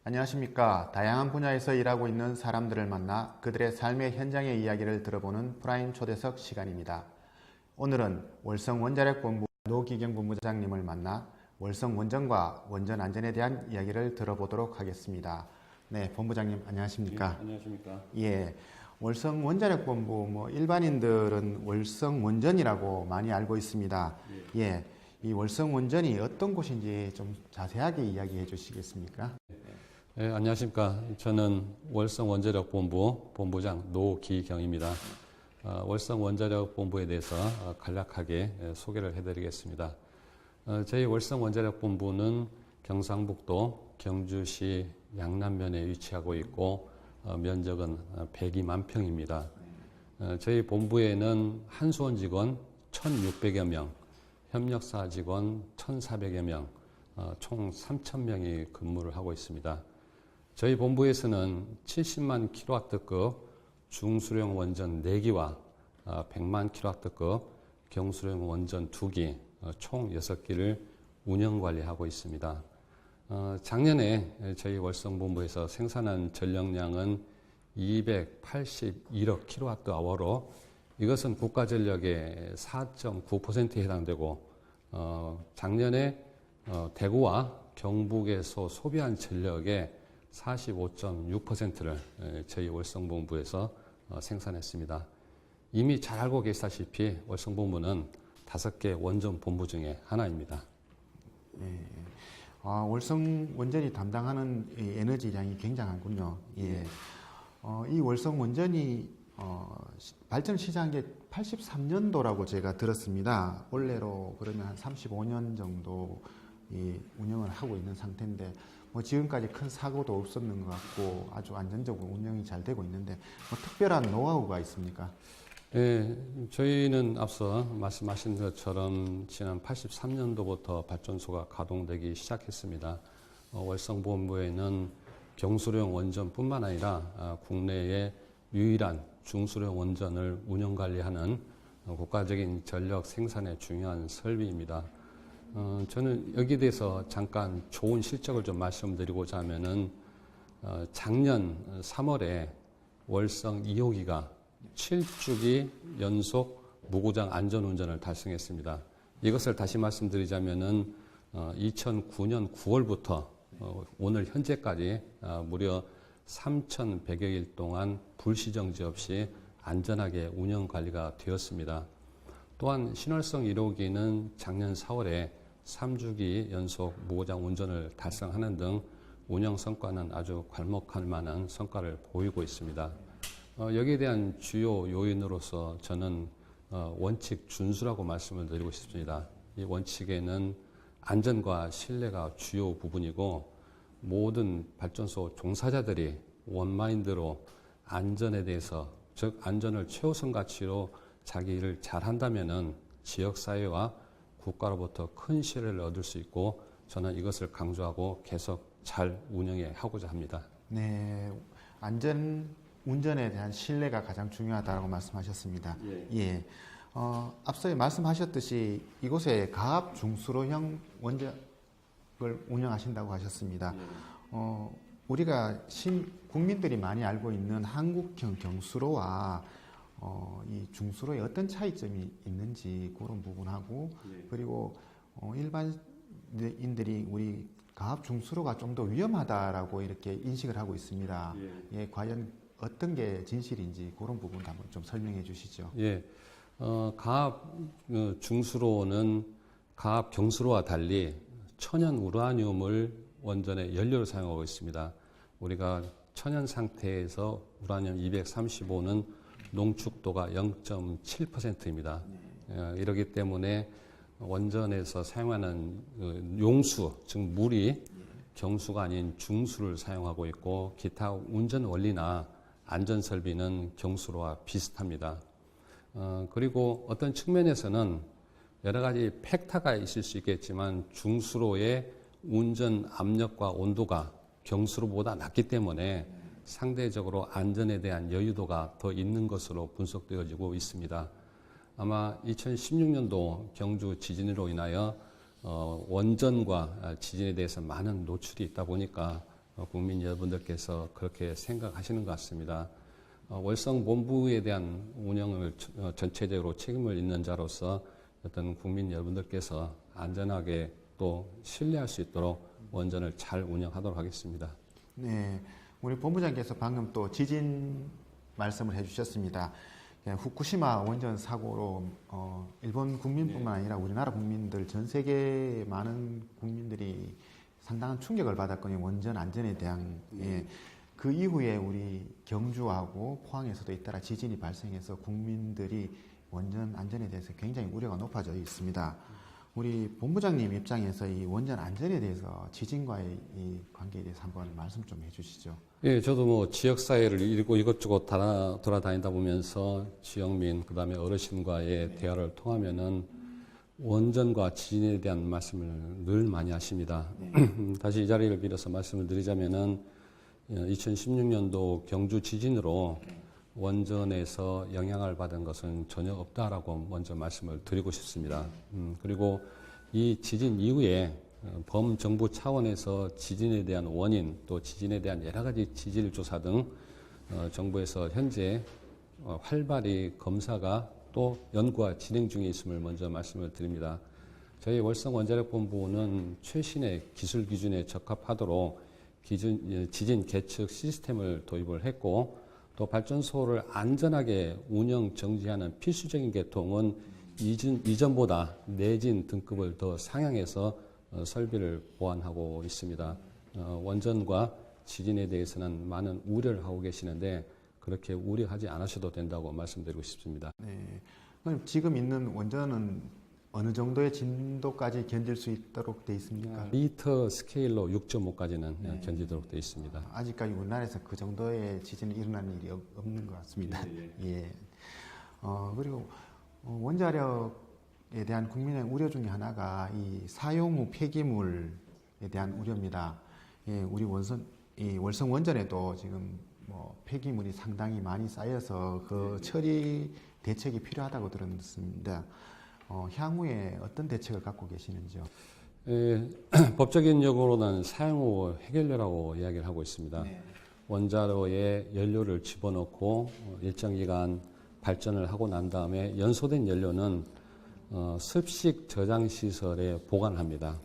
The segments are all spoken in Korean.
안녕하십니까. 다양한 분야에서 일하고 있는 사람들을 만나 그들의 삶의 현장의 이야기를 들어보는 프라임 초대석 시간입니다. 오늘은 월성원자력본부 노기경 본부장님을 만나 월성원전과 원전 안전에 대한 이야기를 들어보도록 하겠습니다. 네, 본부장님 안녕하십니까. 예, 안녕하십니까. 예, 월성원자력본부 일반인들은 월성원전이라고 많이 알고 있습니다. 예, 이 월성원전이 어떤 곳인지 좀 자세하게 이야기해 주시겠습니까? 예, 안녕하십니까. 저는 월성원자력본부 본부장 노기경입니다. 월성원자력본부에 대해서 간략하게 소개를 해드리겠습니다. 저희 월성원자력본부는 경상북도 경주시 양남면에 위치하고 있고 면적은 102만 평입니다. 저희 본부에는 한수원 직원 1,600여 명, 협력사 직원 1,400여 명, 총 3,000명이 근무를 하고 있습니다. 저희 본부에서는 70만 킬로와트급 중수령 원전 4기와 100만 킬로와트급 경수령 원전 2기, 총 6기를 운영 관리하고 있습니다. 작년에 저희 월성본부에서 생산한 전력량은 281억 킬로와트-아워로 이것은 국가전력의 4.9%에 해당되고 작년에 대구와 경북에서 소비한 전력의 45.6%를 저희 월성본부에서 생산했습니다. 이미 잘 알고 계시다시피 월성본부는 5개 원전 본부 중에 하나입니다. 예. 월성원전이 담당하는 에너지량이 굉장하군요. 예. 이 월성원전이 발전 시작한 게 83년도라고 제가 들었습니다. 원래로 그러면 한 35년 정도 운영을 하고 있는 상태인데 지금까지 큰 사고도 없었는 것 같고 아주 안전적으로 운영이 잘 되고 있는데 특별한 노하우가 있습니까? 네, 저희는 앞서 말씀하신 것처럼 지난 83년도부터 발전소가 가동되기 시작했습니다. 월성본부에는 경수령 원전뿐만 아니라 국내의 유일한 중수령 원전을 운영 관리하는 국가적인 전력 생산의 중요한 설비입니다. 저는 여기에 대해서 잠깐 좋은 실적을 좀 말씀드리고자 하면은 작년 3월에 월성 2호기가 7주기 연속 무고장 안전운전을 달성했습일 이것을 다시 말씀드리자면은 2009년 9월부터 오늘 현재까지 무려 3,100여 일 동안 불시정지 없이 안전하게 운영 관리가 되었습니다. 또한 신월성 1호기는 작년 4월에 3주기 연속 무고장 운전을 달성하는 등 운영 성과는 아주 괄목할 만한 성과를 보이고 있습니다. 여기에 대한 주요 요인으로서 저는 원칙 준수라고 말씀을 드리고 싶습니다. 이 원칙에는 안전과 신뢰가 주요 부분이고 모든 발전소 종사자들이 원마인드로 안전에 대해서 즉 안전을 최우선 가치로 자기 일을 잘한다면은 지역사회와 국가로부터 큰 신뢰를 얻을 수 있고 저는 이것을 강조하고 계속 잘 운영해 하고자 합니다. 네, 안전 운전에 대한 신뢰가 가장 중요하다고 말씀하셨습니다. 예. 앞서 말씀하셨듯이 이곳에 가압 중수로형 원전을 운영하신다고 하셨습니다. 우리가 국민들이 많이 알고 있는 한국형 경수로와 이 중수로의 어떤 차이점이 있는지 그런 부분하고 그리고 일반인들이 우리 가압 중수로가 좀 더 위험하다라고 이렇게 인식을 하고 있습니다. 예, 과연 어떤 게 진실인지 그런 부분도 한번 좀 설명해 주시죠. 예, 가압 중수로는 가압 경수로와 달리 천연 우라늄을 원전의 연료로 사용하고 있습니다. 우리가 천연 상태에서 우라늄 235는 농축도가 0.7%입니다. 이렇기 때문에 원전에서 사용하는 용수, 즉 물이 경수가 아닌 중수를 사용하고 있고 기타 운전 원리나 안전 설비는 경수로와 비슷합니다. 그리고 어떤 측면에서는 여러 가지 팩터가 있을 수 있겠지만 중수로의 운전 압력과 온도가 경수로보다 낮기 때문에 상대적으로 안전에 대한 여유도가 더 있는 것으로 분석되어지고 있습니다. 아마 2016년도 경주 지진으로 인하여 원전과 지진에 대해서 많은 노출이 있다 보니까 국민 여러분들께서 그렇게 생각하시는 것 같습니다. 월성 본부에 대한 운영을 전체적으로 책임을 있는 자로서 어떤 국민 여러분들께서 안전하게 또 신뢰할 수 있도록 원전을 잘 운영하도록 하겠습니다. 네, 우리 본부장께서 방금 또 지진 말씀을 해주셨습니다. 후쿠시마 원전 사고로 일본 국민뿐만 아니라 우리나라 국민들, 전 세계 많은 국민들이 상당한 충격을 받았거든요. 원전 안전에 대한. 예. 그 이후에 우리 경주하고 포항에서도 잇따라 지진이 발생해서 국민들이 원전 안전에 대해서 굉장히 우려가 높아져 있습니다. 우리 본부장님 입장에서 이 원전 안전에 대해서 지진과의 이 관계에 대해서 한번 말씀 좀 해주시죠. 예, 저도 뭐 지역사회를 이것저것 돌아다니다 보면서 지역민, 그 다음에 어르신과의 대화를 통하면은 원전과 지진에 대한 말씀을 늘 많이 하십니다. 다시 이 자리를 빌어서 말씀을 드리자면은 2016년도 경주 지진으로 원전에서 영향을 받은 것은 전혀 없다라고 먼저 말씀을 드리고 싶습니다. 그리고 이 지진 이후에 범정부 차원에서 지진에 대한 원인 또 지진에 대한 여러 가지 지질 조사 등 정부에서 현재 활발히 검사가 또 연구가 진행 중에 있음을 먼저 말씀을 드립니다. 저희 월성원자력본부는 최신의 기술 기준에 적합하도록 지진 계측 시스템을 도입을 했고 또 발전소를 안전하게 운영 정지하는 필수적인 계통은 이전보다 내진 등급을 더 상향해서 설비를 보완하고 있습니다. 원전과 지진에 대해서는 많은 우려를 하고 계시는데 그렇게 우려하지 않으셔도 된다고 말씀드리고 싶습니다. 네. 그럼 지금 있는 원전은 어느 정도의 진도까지 견딜 수 있도록 돼 있습니까? 리터 스케일로 6.5까지는 견디도록 되어 있습니다. 아직까지 우리나라에서 그 정도의 지진이 일어나는 일이 없는 것 같습니다. 예. 그리고 원자력에 대한 국민의 우려 중에 하나가 이 사용 후 폐기물에 대한 우려입니다. 예, 우리 월성 원전에도 지금 뭐 폐기물이 상당히 많이 쌓여서 그 처리 대책이 필요하다고 들었습니다. 향후에 어떤 대책을 갖고 계시는지요? 법적인 용어로는 사용 후 해결료라고 이야기를 하고 있습니다. 네. 원자로에 연료를 집어넣고 일정 기간 발전을 하고 난 다음에 연소된 연료는 습식 저장 시설에 보관합니다.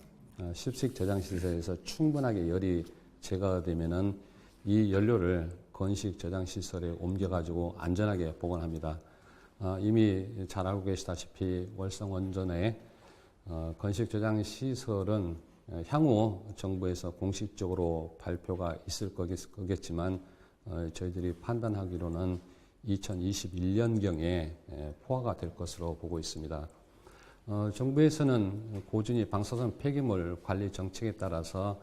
습식 저장 시설에서 충분하게 열이 제거되면은 이 연료를 건식 저장 시설에 옮겨가지고 안전하게 보관합니다. 이미 잘 알고 계시다시피 월성 원전의 건식 저장 시설은 향후 정부에서 공식적으로 발표가 있을 거겠지만 저희들이 판단하기로는 2021년경에 포화가 될 것으로 보고 있습니다. 정부에서는 고준위 방사선 폐기물 관리 정책에 따라서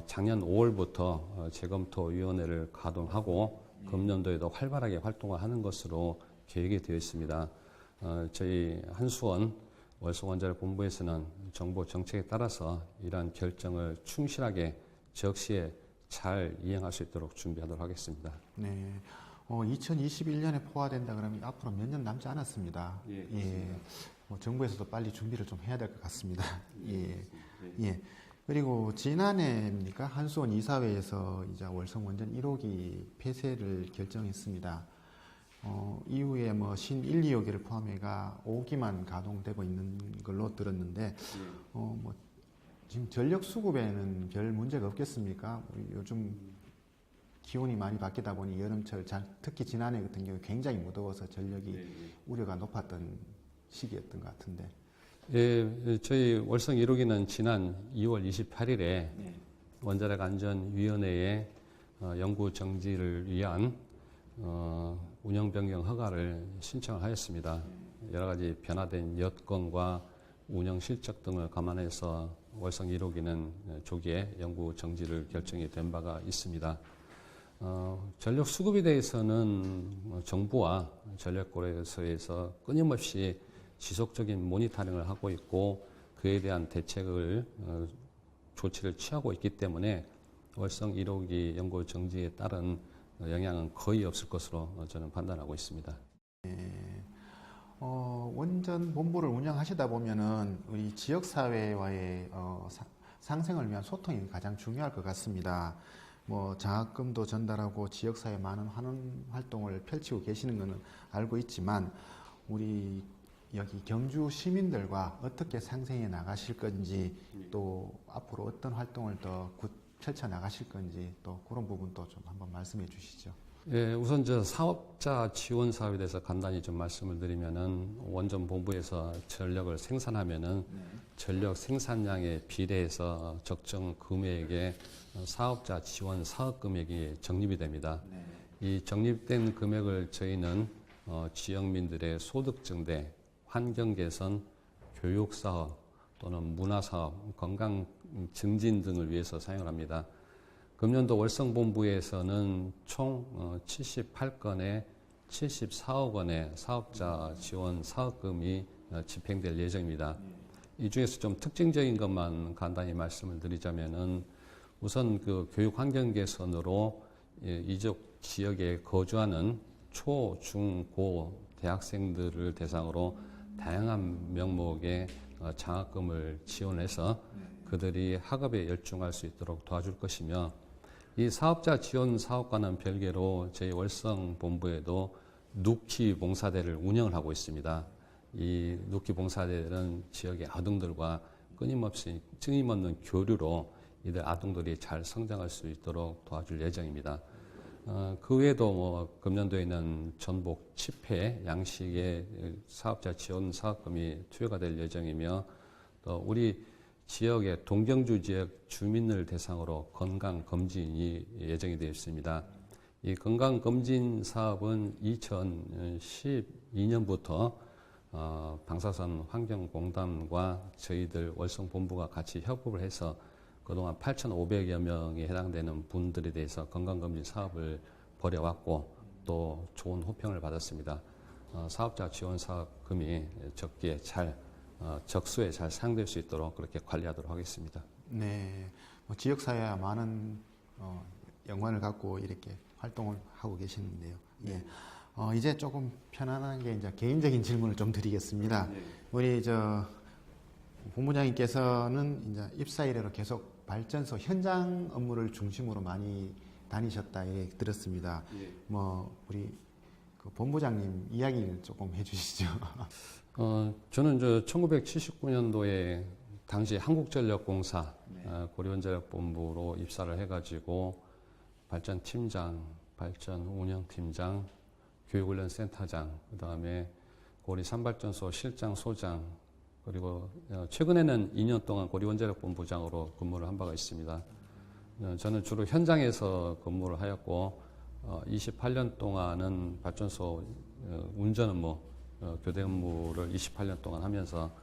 작년 5월부터 재검토위원회를 가동하고 금년도에도 활발하게 활동을 하는 것으로 계획이 되어 있습니다. 저희 한수원 월성원자력 본부에서는 정부 정책에 따라서 이러한 결정을 충실하게 적시에 잘 이행할 수 있도록 준비하도록 하겠습니다. 네. 2021년에 포화된다 그러면 앞으로 몇 년 남지 않았습니다. 예. 정부에서도 빨리 준비를 좀 해야 될 것 같습니다. 예. 예. 그리고 지난해입니까? 한수원 이사회에서 이제 월성 원전 1호기 폐쇄를 결정했습니다. 이후에 뭐 신 1, 2호기를 포함해가 5기만 가동되고 있는 걸로 들었는데, 뭐 지금 전력 수급에는 별 문제가 없겠습니까? 요즘 기온이 많이 바뀌다 보니 여름철, 특히 지난해 같은 경우 굉장히 무더워서 전력이 우려가 높았던 시기였던 것 같은데. 예, 저희 월성 1호기는 지난 2월 28일에 원자력 안전위원회에 연구 정지를 위한 운영 변경 허가를 신청을 하였습니다. 여러 가지 변화된 여건과 운영 실적 등을 감안해서 월성 1호기는 조기에 연구 정지를 결정이 된 바가 있습니다. 전력 수급에 대해서는 정부와 전력거래소에서 끊임없이 지속적인 모니터링을 하고 있고 그에 대한 대책을 조치를 취하고 있기 때문에 월성 1호기 연구 정지에 따른 영향은 거의 없을 것으로 저는 판단하고 있습니다. 원전 본부를 운영하시다 보면은 우리 지역 사회와의 상생을 위한 소통이 가장 중요할 것 같습니다. 뭐 장학금도 전달하고 지역사회에 많은 환원 활동을 펼치고 계시는 것은 알고 있지만 우리 여기 경주 시민들과 어떻게 상생해 나가실 건지 또 앞으로 어떤 활동을 더 펼쳐 나가실 건지 또 그런 부분도 좀 한번 말씀해 주시죠. 예, 우선 저 사업자 지원 사업에 대해서 간단히 좀 말씀을 드리면은 원전 본부에서 전력을 생산하면은 전력 생산량에 비례해서 적정 금액의 사업자 지원 사업 금액이 적립이 됩니다. 이 적립된 금액을 저희는 지역민들의 소득 증대, 환경 개선, 교육 사업 또는 문화 사업, 건강 증진 등을 위해서 사용을 합니다. 금년도 월성본부에서는 총 78건의 74억 원의 사업자 지원 사업금이 집행될 예정입니다. 이 중에서 좀 특징적인 것만 간단히 말씀을 드리자면은 우선 그 교육 환경 개선으로 이쪽 지역에 거주하는 초, 중, 고 대학생들을 대상으로 다양한 명목의 장학금을 지원해서 그들이 학업에 열중할 수 있도록 도와줄 것이며 이 사업자 지원 사업과는 별개로 저희 월성 본부에도 누키 봉사대를 운영을 하고 있습니다. 이 누키 봉사대들은 지역의 아동들과 끊임없는 교류로 이들 아동들이 잘 성장할 수 있도록 도와줄 예정입니다. 그 외에도 뭐 금년도에는 전복 10회 양식의 사업자 지원 사업금이 투여가 될 예정이며 또 우리 지역의 동경주 지역 주민을 대상으로 건강검진이 예정이 되어 있습니다. 이 건강검진 사업은 2012년부터 방사선 환경공단과 저희들 월성본부가 같이 협업을 해서 그동안 8,500여 명에 해당되는 분들에 대해서 건강검진 사업을 벌여왔고 또 좋은 호평을 받았습니다. 사업자 지원 사업금이 적기에 적수에 잘 사용될 수 있도록 그렇게 관리하도록 하겠습니다. 네, 뭐 지역사회와 많은 연관을 갖고 이렇게 활동을 하고 계시는데요. 예. 이제 조금 편안하게 이제 개인적인 질문을 좀 드리겠습니다. 우리 본부장님께서는 이제 입사 이래로 계속 발전소 현장 업무를 중심으로 많이 다니셨다 이렇게 들었습니다. 뭐 우리 그 본부장님 이야기를 조금 해주시죠. 저는 1979년도에 당시 한국전력공사 고리원전력본부로 입사를 해가지고 발전팀장, 발전운영팀장, 교육훈련센터장, 그 다음에 고리 산발전소 실장, 소장, 그리고 최근에는 2년 동안 고리원전력본부장으로 근무를 한 바가 있습니다. 저는 주로 현장에서 근무를 하였고 28년 동안은 발전소 운전 업무, 교대 업무를 28년 동안 하면서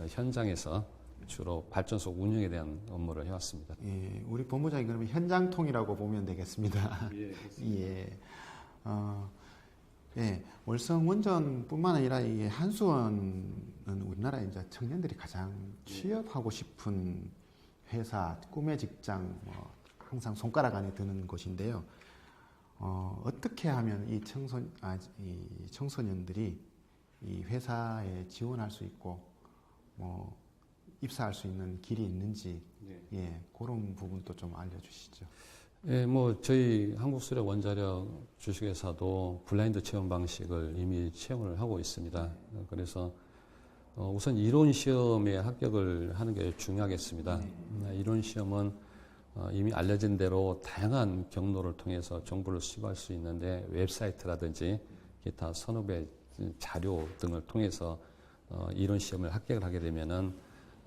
현장에서 주로 발전소 운영에 대한 업무를 해왔습니다. 예, 우리 본부장이 그러면 현장통이라고 보면 되겠습니다. 예. 예, 월성 원전뿐만 아니라 이 한수원은 우리나라 이제 청년들이 가장 취업하고 싶은 회사, 꿈의 직장, 뭐 항상 손가락 안에 드는 곳인데요. 어떻게 하면 이 청소년들이 이 회사에 지원할 수 있고, 뭐 입사할 수 있는 길이 있는지, 예, 그런 부분도 좀 알려주시죠. 예, 뭐 저희 한국수력원자력 주식회사도 블라인드 채용 방식을 이미 채용을 하고 있습니다. 그래서 우선 이론 시험에 합격을 하는 게 중요하겠습니다. 이론 시험은 이미 알려진 대로 다양한 경로를 통해서 정보를 수집할 수 있는데 웹사이트라든지 기타 선후배 자료 등을 통해서 이론 시험을 합격을 하게 되면은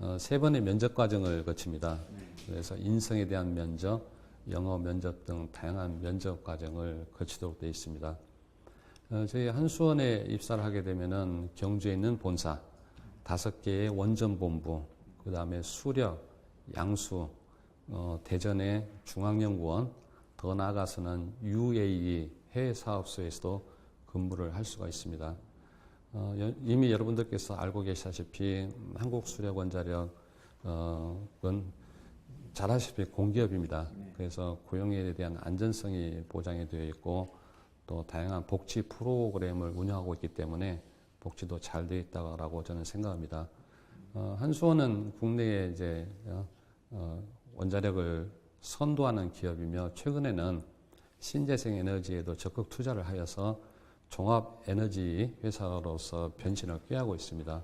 3번의 면접 과정을 거칩니다. 그래서 인성에 대한 면접, 영어 면접 등 다양한 면접 과정을 거치도록 되어 있습니다. 저희 한수원에 입사를 하게 되면은 경주에 있는 본사, 5개의 원전 본부, 그 다음에 수력, 양수, 대전의 중앙연구원, 더 나아가서는 UAE 해외 사업소에서도 근무를 할 수가 있습니다. 이미 여러분들께서 알고 계시다시피 한국수력원자력은 잘 아시다시피 공기업입니다. 그래서 고용에 대한 안전성이 보장이 되어 있고 또 다양한 복지 프로그램을 운영하고 있기 때문에 복지도 잘 되어 있다고 저는 생각합니다. 한수원은 국내에 이제 원자력을 선도하는 기업이며 최근에는 신재생 에너지에도 적극 투자를 하여서 종합 에너지 회사로서 변신을 꾀하고 있습니다.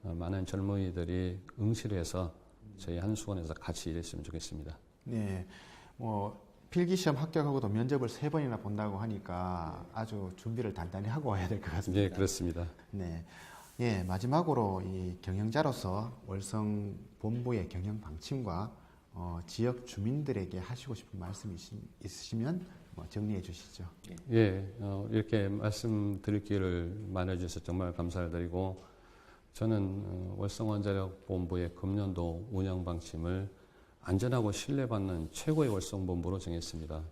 많은 젊은이들이 응시를 해서 저희 한수원에서 같이 일했으면 좋겠습니다. 네, 뭐 필기 시험 합격하고도 면접을 3번이나 본다고 하니까 아주 준비를 단단히 하고 와야 될 것 같습니다. 네, 그렇습니다. 네, 예, 마지막으로 이 경영자로서 월성 본부의 경영 방침과 지역 주민들에게 하시고 싶은 말씀이 있으시면 정리해 주시죠. 예, 이렇게 말씀드릴 기회를 마련해 주셔서 정말 감사를 드리고 저는 월성원자력본부의 금년도 운영 방침을 안전하고 신뢰받는 최고의 월성본부로 정했습니다.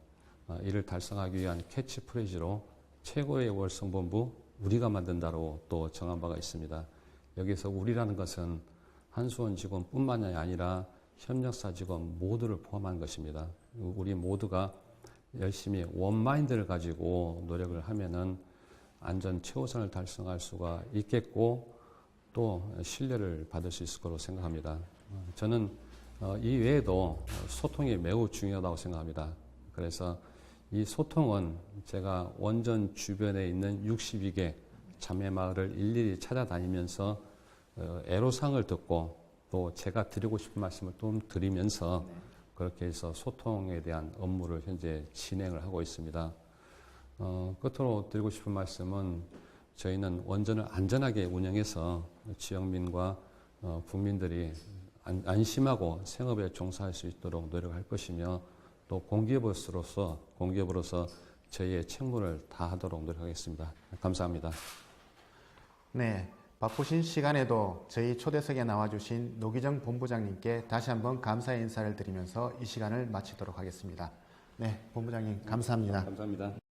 이를 달성하기 위한 캐치프레이즈로 최고의 월성본부 우리가 만든다로 또 정한 바가 있습니다. 여기서 우리라는 것은 한수원 직원뿐만이 아니라 협력사 직원 모두를 포함한 것입니다. 우리 모두가 열심히 원마인드를 가지고 노력을 하면은 안전 최우선을 달성할 수가 있겠고 또 신뢰를 받을 수 있을 거로 생각합니다. 저는 이 외에도 소통이 매우 중요하다고 생각합니다. 그래서 이 소통은 제가 원전 주변에 있는 62개 자매 마을을 일일이 찾아다니면서 애로사항을 듣고 또 제가 드리고 싶은 말씀을 좀 드리면서 그렇게 해서 소통에 대한 업무를 현재 진행을 하고 있습니다. 끝으로 드리고 싶은 말씀은 저희는 원전을 안전하게 운영해서 지역민과 국민들이 안심하고 생업에 종사할 수 있도록 노력할 것이며 또 공기업으로서 저희의 책무를 다하도록 노력하겠습니다. 감사합니다. 네, 바쁘신 시간에도 저희 초대석에 나와주신 노기정 본부장님께 다시 한번 감사의 인사를 드리면서 이 시간을 마치도록 하겠습니다. 네, 본부장님 감사합니다. 감사합니다.